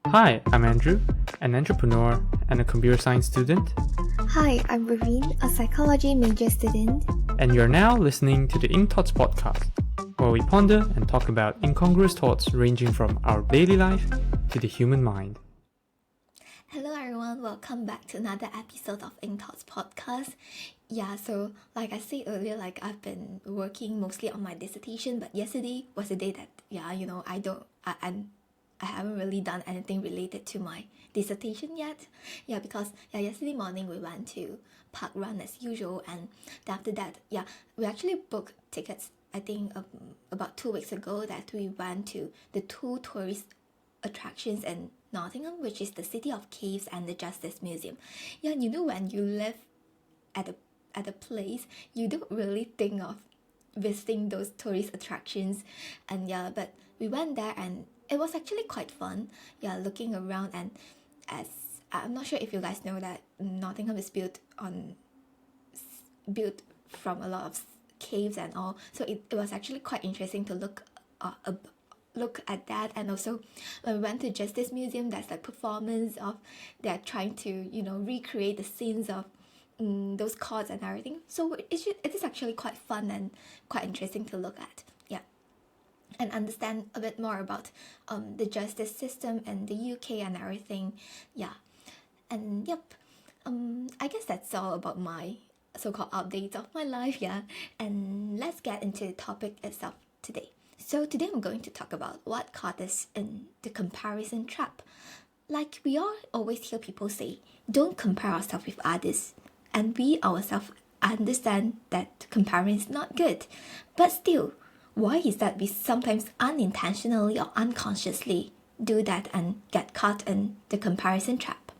Hi, I'm Andrew, an entrepreneur and a computer science student, Hi, I'm Raveen, a psychology major student. and you're now listening to the Ink Thoughts podcast, where we ponder and talk about incongruous thoughts ranging from our daily life to the human mind. Hello everyone, welcome back to another episode of Ink Thoughts podcast. So like I said earlier, I've been working mostly on my dissertation, but yesterday was the day that I haven't really done anything related to my dissertation yet. Because yesterday morning we went to park run as usual, and after that, we actually booked tickets. I think about 2 weeks ago that we went to the two tourist attractions in Nottingham, which is the City of Caves and the Justice Museum. When you live at a place, you don't really think of visiting those tourist attractions, and but we went there and it was actually quite fun. Looking around, and as I'm not sure if you guys know that Nottingham is built from a lot of caves and all, so it was actually quite interesting to look at that. And also when we went to Justice Museum, there's performance of they're trying to recreate the scenes of those courts and everything, so it is actually quite fun and quite interesting to look at, and understand a bit more about the justice system in the UK and everything. I guess that's all about my so-called updates of my life. And let's get into the topic itself today. So today I'm going to talk about what caught us in the comparison trap. Like, we all always hear people say, don't compare ourselves with others. And we ourselves understand that comparing is not good. But still, why is that we sometimes unintentionally or unconsciously do that and get caught in the comparison trap?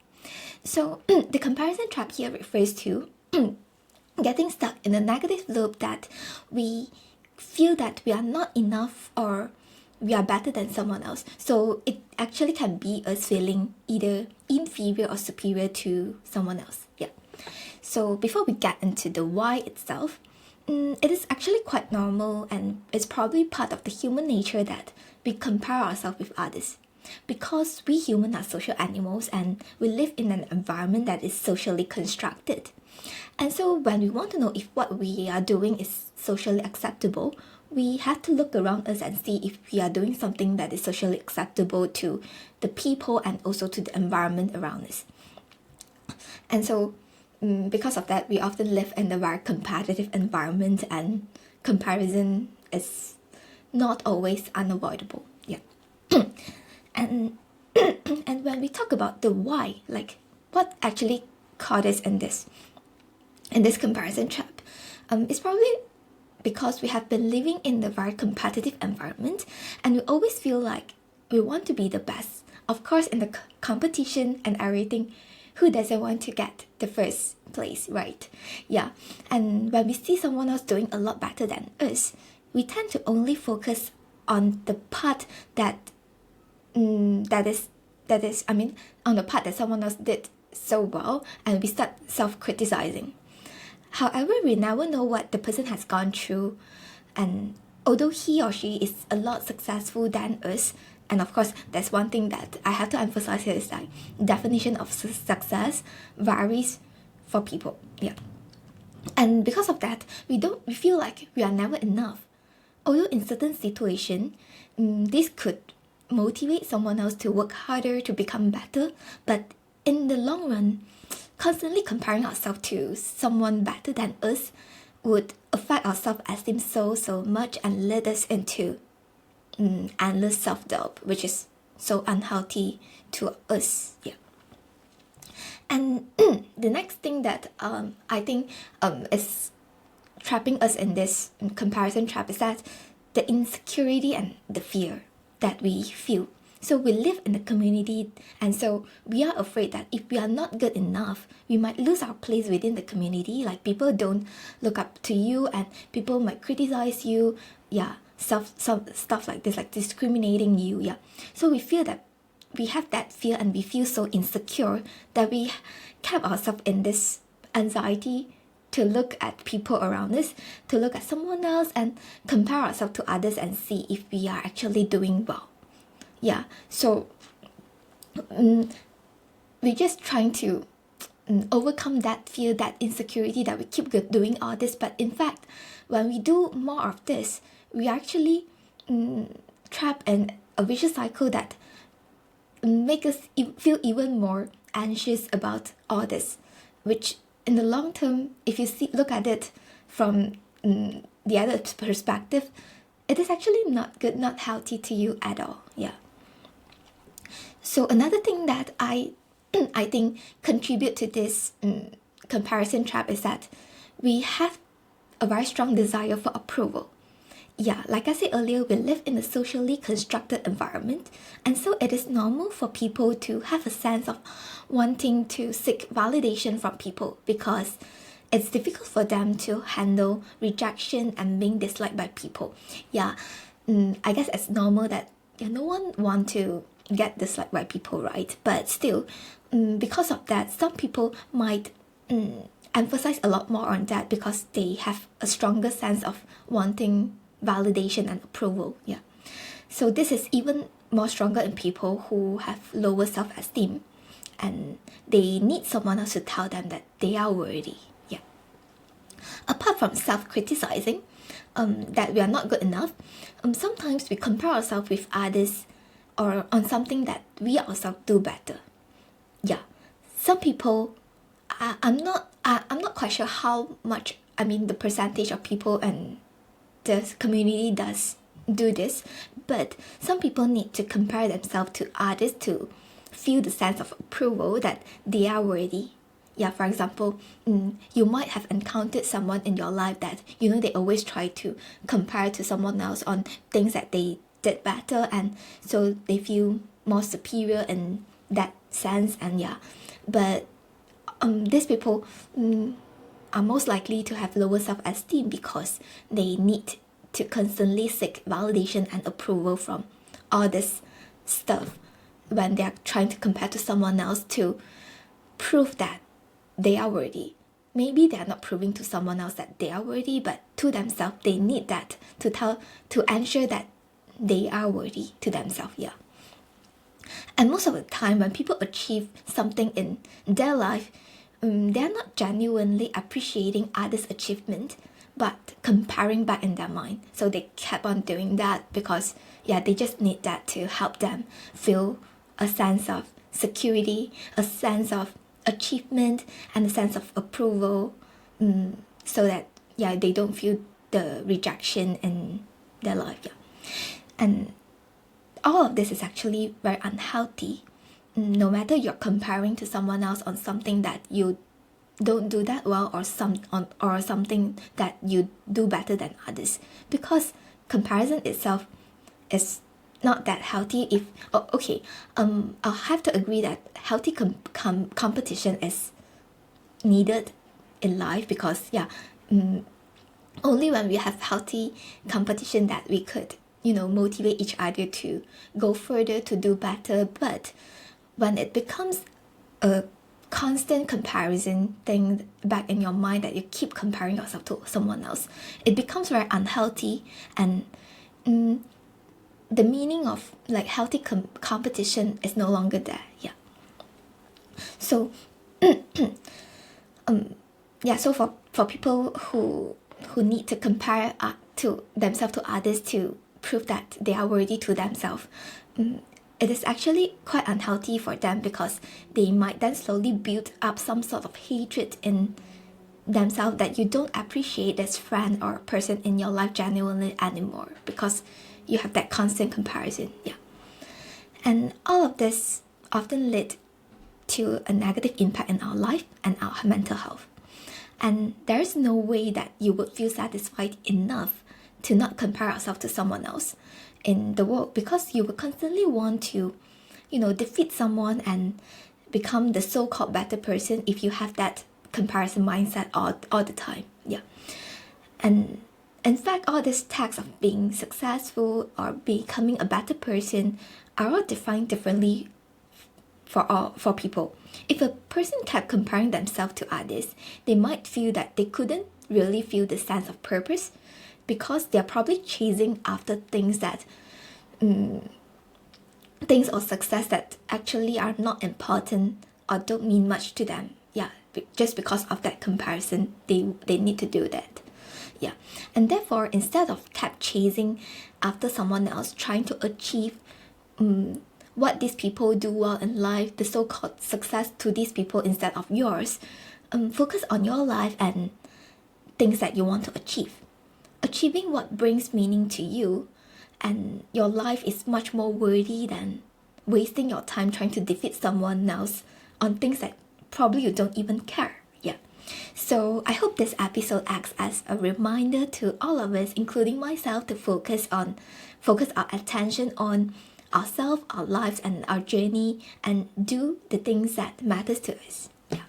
So the comparison trap here refers to getting stuck in a negative loop that we feel that we are not enough or we are better than someone else. So it actually can be us feeling either inferior or superior to someone else. So before we get into the why itself, it is actually quite normal, and it's probably part of the human nature that we compare ourselves with others. Because we humans are social animals and we live in an environment that is socially constructed. And so when we want to know if what we are doing is socially acceptable, we have to look around us and see if we are doing something that is socially acceptable to the people and also to the environment around us. And so because of that, we often live in a very competitive environment, and comparison is not always unavoidable. And and when we talk about the why, like what actually caught us in this comparison trap, it's probably because we have been living in a very competitive environment, and we always feel like we want to be the best. Of course, in the competition and everything, who doesn't want to get the first place, right? And when we see someone else doing a lot better than us, we tend to only focus on the part on the part that someone else did so well, and we start self-criticizing. However, we never know what the person has gone through, and although he or she is a lot successful than us, and of course, there's one thing that I have to emphasize here is that definition of success varies for people. And because of that, we feel like we are never enough. Although in certain situations, this could motivate someone else to work harder to become better, but in the long run, constantly comparing ourselves to someone better than us would affect our self-esteem so much and lead us into endless self-doubt, which is so unhealthy to us. And the next thing that I think is trapping us in this comparison trap is that the insecurity and the fear that we feel. So we live in a community, and so we are afraid that if we are not good enough, we might lose our place within the community. Like, people don't look up to you, and people might criticize you. Some stuff like this, like discriminating you. So we feel that we have that fear, and we feel so insecure that we kept ourselves in this anxiety to look at people around us, to look at someone else and compare ourselves to others and see if we are actually doing well. So we're just trying to overcome that fear, that insecurity that we keep doing all this. But in fact, when we do more of this, we actually trap in a vicious cycle that make us feel even more anxious about all this, which in the long term, if you look at it from the other perspective, it is actually not good, not healthy to you at all. Yeah. So another thing that I think contribute to this comparison trap is that we have a very strong desire for approval. Yeah, like I said earlier, we live in a socially constructed environment, and so it is normal for people to have a sense of wanting to seek validation from people because it's difficult for them to handle rejection and being disliked by people. Yeah, I guess it's normal that no one want to get disliked by people, right? But still, because of that, some people might emphasize a lot more on that because they have a stronger sense of wanting validation and approval. Yeah. So this is even more stronger in people who have lower self-esteem and they need someone else to tell them that they are worthy. Yeah. Apart from self-criticizing, that we are not good enough, sometimes we compare ourselves with others or on something that we ourselves do better. Yeah. Some people, I'm not quite sure how much, the percentage of people and the community does do this, but some people need to compare themselves to others to feel the sense of approval that they are worthy. Yeah, for example, you might have encountered someone in your life that they always try to compare to someone else on things that they did better, and so they feel more superior in that sense. And yeah, but these people are most likely to have lower self-esteem because they need to constantly seek validation and approval from all this stuff when they're trying to compare to someone else to prove that they are worthy. Maybe they're not proving to someone else that they are worthy, but to themselves, they need that to ensure that they are worthy to themselves. Yeah. And most of the time, when people achieve something in their life, they're not genuinely appreciating others' achievement, but comparing back in their mind. So they kept on doing that because, they just need that to help them feel a sense of security, a sense of achievement, and a sense of approval, so that, they don't feel the rejection in their life. Yeah. And all of this is actually very unhealthy. No matter you're comparing to someone else on something that you don't do that well or something that you do better than others, because comparison itself is not that healthy. I'll have to agree that healthy competition is needed in life because only when we have healthy competition that we could motivate each other to go further, to do better. But when it becomes a constant comparison thing back in your mind, that you keep comparing yourself to someone else, it becomes very unhealthy, and the meaning of like healthy competition is no longer there. Yeah. So so for people who need to compare to themselves to others to prove that they are worthy to themselves, it is actually quite unhealthy for them because they might then slowly build up some sort of hatred in themselves that you don't appreciate this friend or person in your life genuinely anymore because you have that constant comparison. Yeah. And all of this often lead to a negative impact in our life and our mental health. And there is no way that you would feel satisfied enough to not compare yourself to someone else in the world, because you will constantly want to, defeat someone and become the so-called better person if you have that comparison mindset all the time. Yeah. And in fact, all these tags of being successful or becoming a better person are all defined differently for people. If a person kept comparing themselves to others, they might feel that they couldn't really feel the sense of purpose because they're probably chasing after things that things or success that actually are not important or don't mean much to them. Yeah, just because of that comparison, they need to do that. Yeah, and therefore, instead of chasing after someone else, trying to achieve what these people do well in life, the so-called success to these people instead of yours, focus on your life and things that you want to achieve. Achieving what brings meaning to you, and your life is much more worthy than wasting your time trying to defeat someone else on things that probably you don't even care. Yeah. So I hope this episode acts as a reminder to all of us, including myself, to focus our attention on ourselves, our lives, and our journey, and do the things that matters to us. Yeah.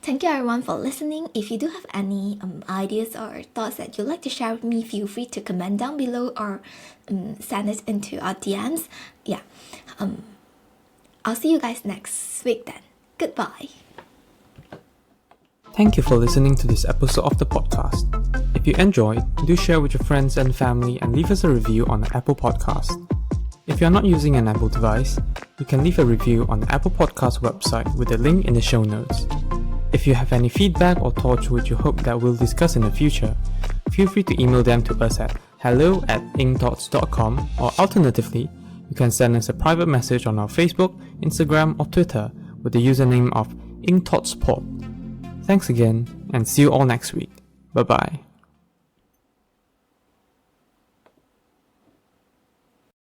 Thank you everyone for listening. If you do have any ideas or thoughts that you'd like to share with me, feel free to comment down below or send it into our DMs. Yeah. I'll see you guys next week then. Goodbye. Thank you for listening to this episode of the podcast. If you enjoyed, do share with your friends and family and leave us a review on the Apple Podcast. If you're not using an Apple device, you can leave a review on the Apple Podcast website with a link in the show notes. If you have any feedback or thoughts which you hope that we'll discuss in the future, feel free to email them to us at hello@incthoughts.com, or alternatively, you can send us a private message on our Facebook, Instagram or Twitter with the username of incthoughtspod. Thanks again, and see you all next week. Bye bye.